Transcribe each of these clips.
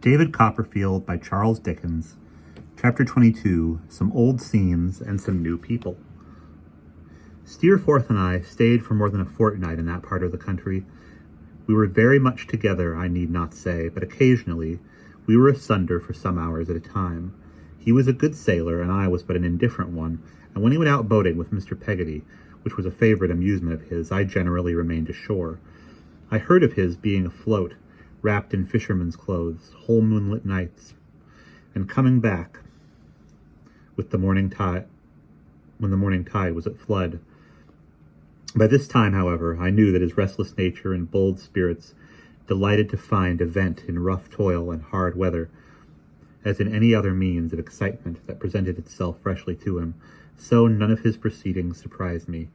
David Copperfield by Charles Dickens. Chapter 22, Some Old Scenes and Some New People. Steerforth and I stayed for more than a fortnight in that part of the country. We were very much together, I need not say, but occasionally we were asunder for some hours at a time. He was a good sailor, and I was but an indifferent one, and when he went out boating with Mr. Peggotty, which was a favourite amusement of his, I generally remained ashore. I heard of his being afloat, wrapped in fisherman's clothes, whole moonlit nights, and coming back with the morning tide, when the morning tide was at flood. By this time, however, I knew that his restless nature and bold spirits delighted to find a vent in rough toil and hard weather, as in any other means of excitement that presented itself freshly to him. So none of his proceedings surprised me.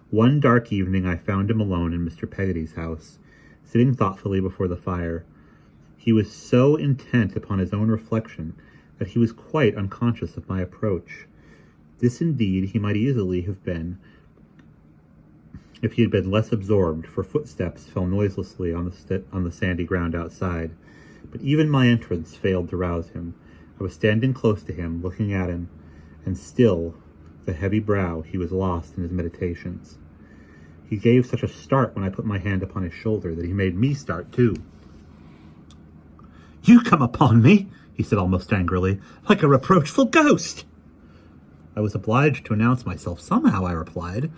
One dark evening I found him alone in Mr. Peggotty's house, sitting thoughtfully before the fire. He was so intent upon his own reflection that he was quite unconscious of my approach. This indeed he might easily have been, if he had been less absorbed, for footsteps fell noiselessly on the sandy ground outside. But even my entrance failed to rouse him. I was standing close to him, looking at him, and still, with a heavy brow, he was lost in his meditations. He gave such a start when I put my hand upon his shoulder that he made me start too. "You come upon me," he said almost angrily, "like a reproachful ghost." "I was obliged to announce myself somehow," I replied.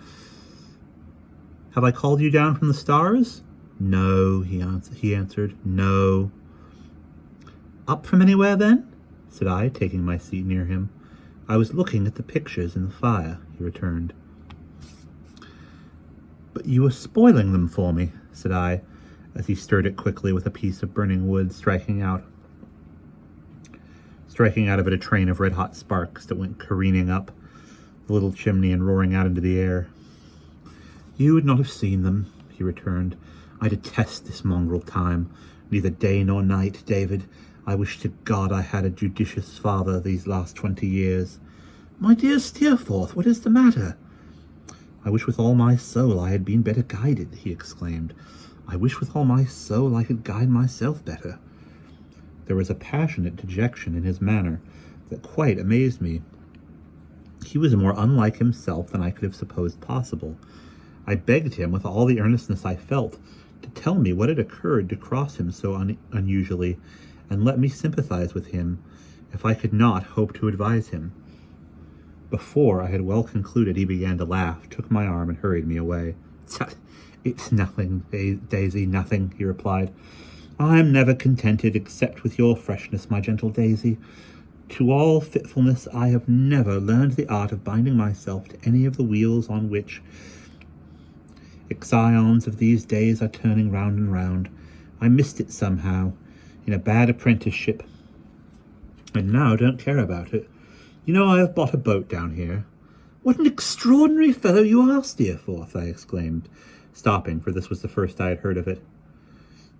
"Have I called you down from the stars?" "No," he answered, "no." "Up from anywhere, then?" said I, taking my seat near him. "I was looking at the pictures in the fire," he returned. "But you were spoiling them for me," said I, as he stirred it quickly with a piece of burning wood, striking out of it a train of red-hot sparks that went careening up the little chimney and roaring out into the air. "You would not have seen them," he returned. "I detest this mongrel time, neither day nor night, David. I wish to God I had a judicious father these last 20 years. My dear Steerforth, what is the matter?" "I wish with all my soul I had been better guided," he exclaimed. "I wish with all my soul I could guide myself better." There was a passionate dejection in his manner that quite amazed me. He was more unlike himself than I could have supposed possible. I begged him, with all the earnestness I felt, to tell me what had occurred to cross him so unusually, and let me sympathize with him, if I could not hope to advise him. Before I had well concluded, he began to laugh, took my arm, and hurried me away. "It's nothing, Daisy, nothing," he replied. "I am never contented except with your freshness, my gentle Daisy. To all fitfulness I have never learned the art of binding myself to any of the wheels on which Ixions of these days are turning round and round. I missed it somehow, in a bad apprenticeship, and now don't care about it. You know, I have bought a boat down here." "What an extraordinary fellow you are, Steerforth!" I exclaimed, stopping, for this was the first I had heard of it.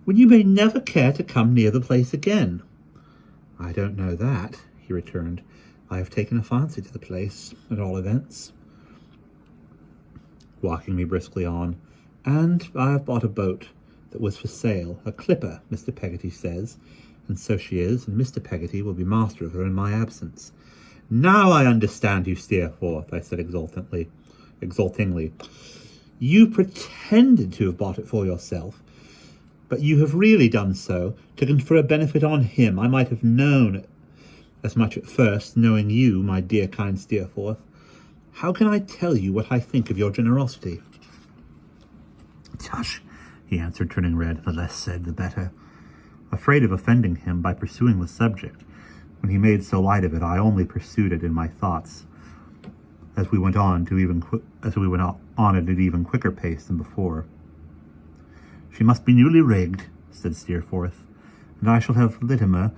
"When you may never care to come near the place again." "I don't know that," he returned. "I have taken a fancy to the place, at all events," walking me briskly on. "And I have bought a boat that was for sale, a clipper, Mr. Peggotty says, and so she is, and Mr. Peggotty will be master of her in my absence." "Now I understand you, Steerforth," I said exultingly. "You pretended to have bought it for yourself, but you have really done so to confer a benefit on him. I might have known as much at first, knowing you, my dear kind Steerforth. How can I tell you what I think of your generosity?" "Tush," he answered, turning red. "The less said, the better." Afraid of offending him by pursuing the subject, when he made so light of it, I only pursued it in my thoughts, as we went on at an even quicker pace than before. "She must be newly rigged," said Steerforth, "and I shall leave Littimer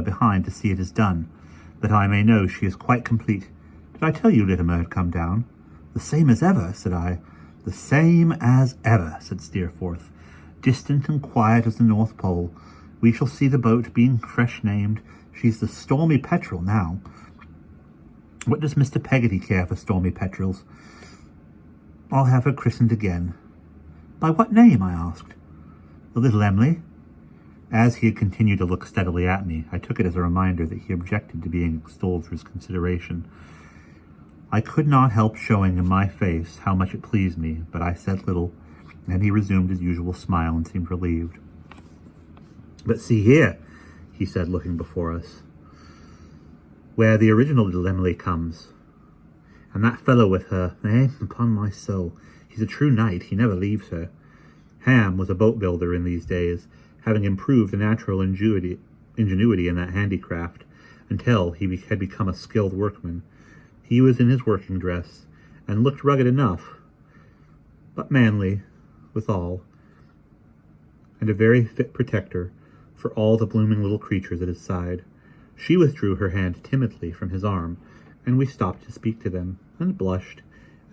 behind to see it is done, that I may know she is quite complete. Did I tell you Littimer had come down?" "The same as ever," said I. "The same as ever," said Steerforth. "Distant and quiet as the North Pole. We shall see the boat being fresh named. She's the Stormy Petrel now. What does Mr. Peggotty care for Stormy Petrels? I'll have her christened again." "By what name?" I asked. "The little Emily." As he had continued to look steadily at me, I took it as a reminder that he objected to being extolled for his consideration. I could not help showing in my face how much it pleased me, but I said little, and he resumed his usual smile and seemed relieved. "But see here," he said, looking before us, "where the original little Emily comes. And that fellow with her, upon my soul, he's a true knight, he never leaves her. Ham was a boat builder in these days, having improved the natural ingenuity in that handicraft until he had become a skilled workman. He was in his working dress, and looked rugged enough, but manly withal, and a very fit protector for all the blooming little creatures at his side. She withdrew her hand timidly from his arm, and we stopped to speak to them, and blushed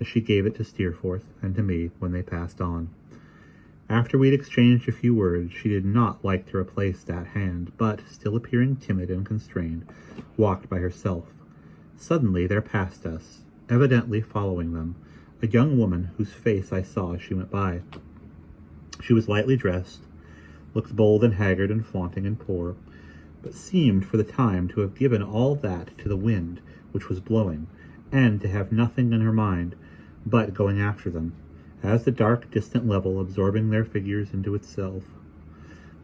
as she gave it to Steerforth and to me when they passed on. After we'd exchanged a few words, she did not like to replace that hand, but, still appearing timid and constrained, walked by herself. Suddenly there passed us, evidently following them, a young woman whose face I saw as she went by. She was lightly dressed, looked bold and haggard and flaunting and poor, but seemed for the time to have given all that to the wind which was blowing, and to have nothing in her mind but going after them, as the dark distant level absorbing their figures into itself.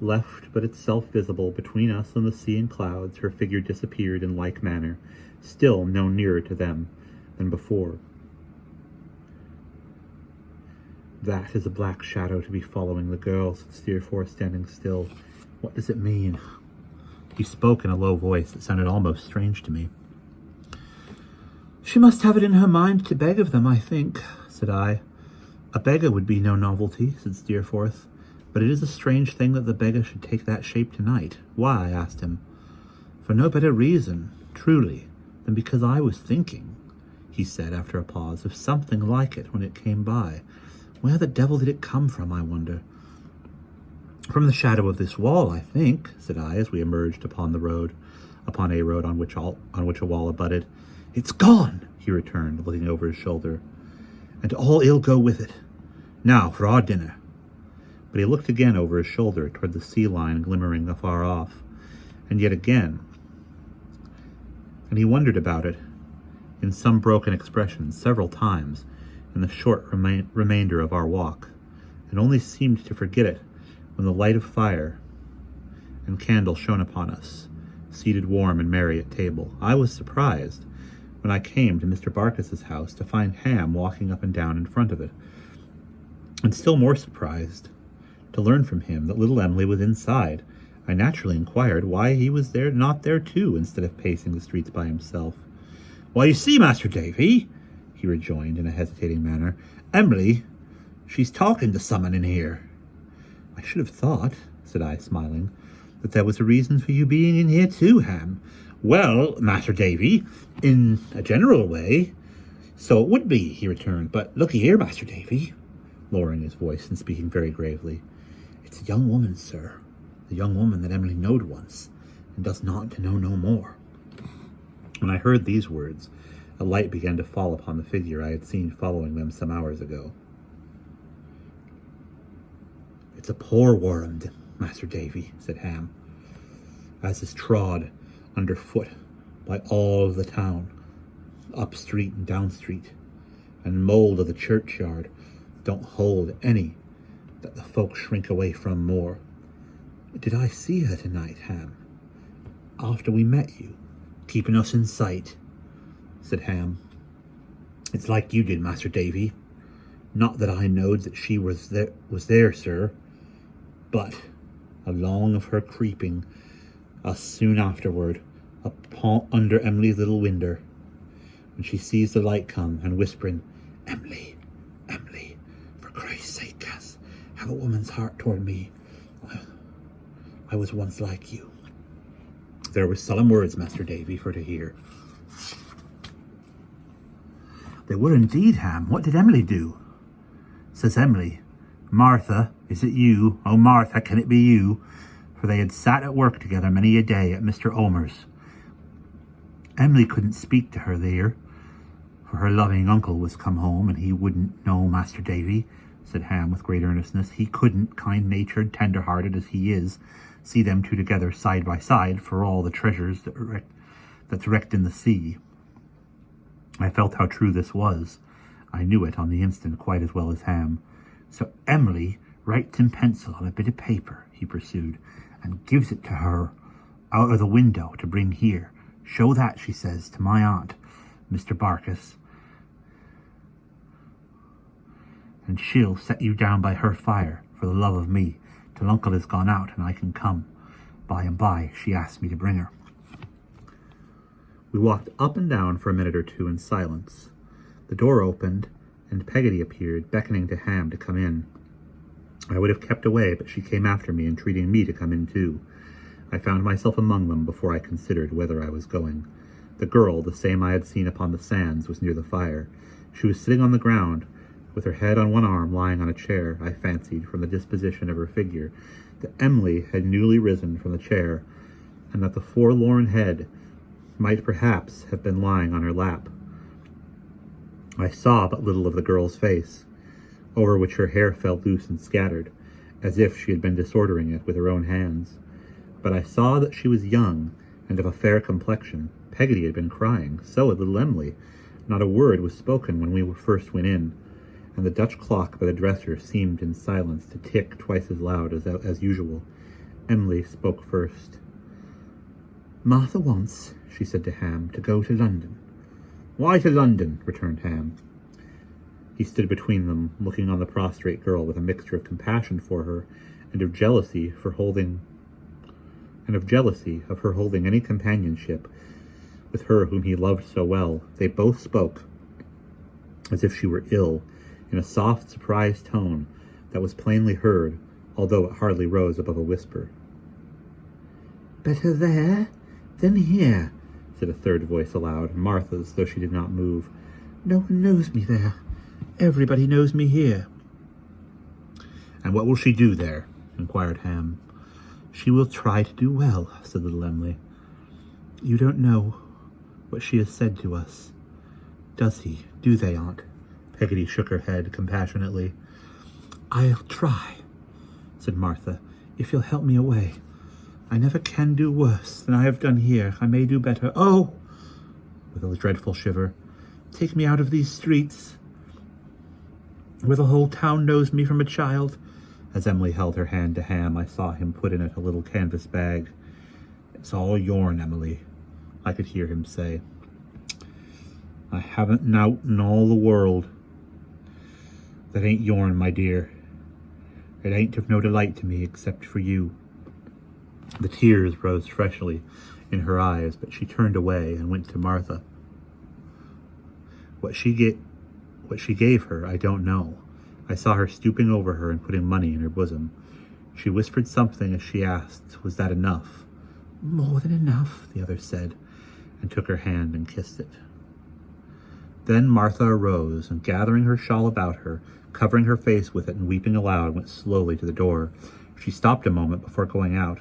Left but itself visible between us and the sea and clouds, her figure disappeared in like manner, still no nearer to them than before. "That is a black shadow to be following the girl," said Steerforth, standing still. "What does it mean?" He spoke in a low voice that sounded almost strange to me. "She must have it in her mind to beg of them, I think," said I. "A beggar would be no novelty," said Steerforth, "but it is a strange thing that the beggar should take that shape tonight." "Why?" I asked him. "For no better reason, truly, than because I was thinking," he said after a pause, "of something like it when it came by. Where the devil did it come from, I wonder?" "From the shadow of this wall, I think," said I, as we emerged upon a road on which a wall abutted. "It's gone," he returned, looking over his shoulder, "and all ill go with it. Now for our dinner." But he looked again over his shoulder toward the sea line glimmering afar off, and yet again, and he wondered about it in some broken expression several times in the short remainder of our walk, and only seemed to forget it when the light of fire and candle shone upon us, seated warm and merry at table. I was surprised, when I came to Mr. Barkis's house, to find Ham walking up and down in front of it, and still more surprised to learn from him that little Emily was inside. I naturally inquired why he was not there too, instead of pacing the streets by himself. "Why, you see, Master Davy," he rejoined in a hesitating manner, "Emily, she's talking to someone in here." "I should have thought," said I, smiling, "that there was a reason for you being in here too, Ham." "Well, Master Davy, in a general way, so it would be," he returned. "But look here, Master Davy," lowering his voice and speaking very gravely, "it's a young woman, sir, the young woman that Emily knowed once, and does not to know no more." When I heard these words, a light began to fall upon the figure I had seen following them some hours ago. "It's a poor worm, Master Davy," said Ham, "as is trod underfoot by all of the town, up street and down street, and mould of the churchyard don't hold any that the folk shrink away from more. Did I see her tonight, Ham, after we met you, keeping us in sight?" said Ham. "It's like you did, Master Davy. Not that I knowed that she was there, sir, but along of her creeping us soon afterward upon under Emily's little winder, when she sees the light come, and whispering, 'Emily, Emily, for Christ's sake, have a woman's heart toward me. I was once like you.' There were solemn words, Master Davy, for to hear." "They were indeed, Ham. What did Emily do?" Says Emily, 'Martha, is it you? Oh, Martha, can it be you?' For they had sat at work together many a day at Mr. Omer's. Emily couldn't speak to her there, for her loving uncle was come home, and he wouldn't know Master Davy, said Ham with great earnestness. He couldn't, kind-natured, tender-hearted as he is, see them two together side by side for all the treasures that's wrecked in the sea. I felt how true this was. I knew it on the instant quite as well as Ham. So Emily writes in pencil on a bit of paper, he pursued, and gives it to her out of the window to bring here. Show that, she says, to my aunt, Mr. Barkis, and she'll set you down by her fire, for the love of me, till Uncle has gone out and I can come. By and by, she asked me to bring her. We walked up and down for a minute or two in silence. The door opened, and Peggotty appeared, beckoning to Ham to come in. I would have kept away, but she came after me, entreating me to come in too. I found myself among them before I considered whether I was going. The girl, the same I had seen upon the sands, was near the fire. She was sitting on the ground, with her head on one arm, lying on a chair. I fancied, from the disposition of her figure, that Emily had newly risen from the chair, and that the forlorn head might perhaps have been lying on her lap. I saw but little of the girl's face, over which her hair fell loose and scattered, as if she had been disordering it with her own hands. But I saw that she was young, and of a fair complexion. Peggotty had been crying, so had little Emily. Not a word was spoken when we first went in, and the Dutch clock by the dresser seemed in silence to tick twice as loud as usual. Emily spoke first. "Martha wants," she said to Ham, "to go to London." "Why to London?" returned Ham. He stood between them, looking on the prostrate girl with a mixture of compassion for her and of jealousy of her holding any companionship with her whom he loved so well. They both spoke as if she were ill, in a soft, surprised tone that was plainly heard, although it hardly rose above a whisper. "Better there than here," said a third voice aloud, Martha's, though she did not move. "No one knows me there. Everybody knows me here." "And what will she do there?" inquired Ham. "She will try to do well," said little Emily. "You don't know what she has said to us." "Does he? Do they, Aunt?" Peggotty shook her head compassionately. "I'll try," said Martha, "if you'll help me away. I never can do worse than I have done here. I may do better. Oh!" with a dreadful shiver. "Take me out of these streets, where the whole town knows me from a child." As Emily held her hand to Ham, I saw him put in it a little canvas bag. "It's all yourn, Emily," I could hear him say. "I haven't nowt in all the world that ain't yourn, my dear. It ain't of no delight to me except for you." The tears rose freshly in her eyes, but she turned away and went to Martha. What she gave her, I don't know. I saw her stooping over her and putting money in her bosom. She whispered something as she asked, "Was that enough?" "More than enough," the other said, and took her hand and kissed it. Then Martha arose, and gathering her shawl about her, covering her face with it and weeping aloud, went slowly to the door. She stopped a moment before going out,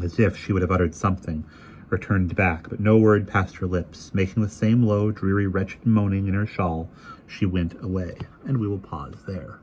as if she would have uttered something, or turned back, but no word passed her lips. Making the same low, dreary, wretched moaning in her shawl, she went away, and we will pause there.